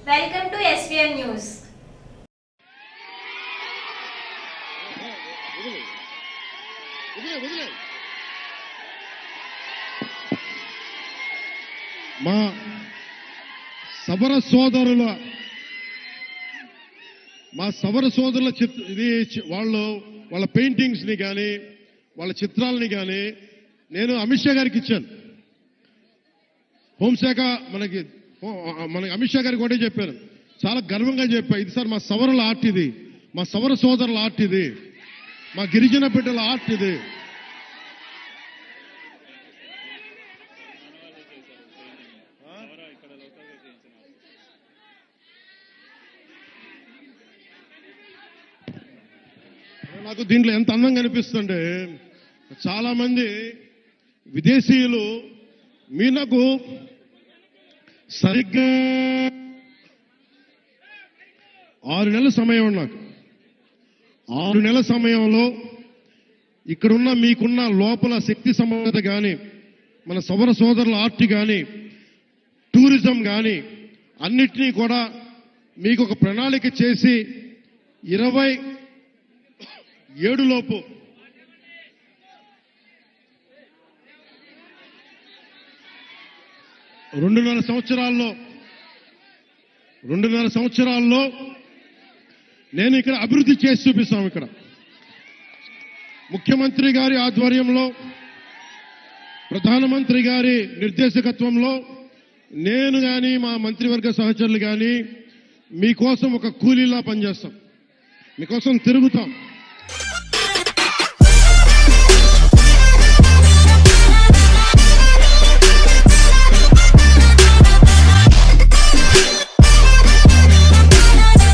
Welcome to SVN News. మా సబర సోదరుల వాళ్ళ పెయింటింగ్స్ ని కానీ వాళ్ళ చిత్రాలని కానీ నేను అమిత్ షా గారికి ఇచ్చాను. హోంశాఖ మనకి అమిత్ షా గారికి ఒకటే చెప్పాను, చాలా గర్వంగా చెప్పా, ఇది సార్ మా సవరుల ఆర్ట్, ఇది మా సవర సోదరుల ఆర్ట్, ఇది మా గిరిజన బిడ్డల ఆర్ట్, ఇది నాకు దీంట్లో ఎంత అందంగా అనిపిస్తుంటే, చాలా మంది విదేశీయులు నాకు సరిగ్గా 6 నెలల సమయం, నాకు 6 నెలల సమయంలో ఇక్కడున్న మీకున్న లోపల శక్తి సమర్థత కానీ, మన సవర సోదరుల ఆర్ట్ కానీ, టూరిజం కానీ అన్నిటినీ కూడా మీకు ఒక ప్రణాళిక చేసి 27 లోపు రెండున్నర సంవత్సరాల్లో నేను ఇక్కడ అభివృద్ధి చేసి చూపిస్తాం. ఇక్కడ ముఖ్యమంత్రి గారి ఆధ్వర్యంలో, ప్రధానమంత్రి గారి నిర్దేశకత్వంలో నేను కానీ మా మంత్రివర్గ సహచరులు కానీ మీకోసం ఒక కూలీలా పనిచేస్తాం, మీకోసం తిరుగుతాం.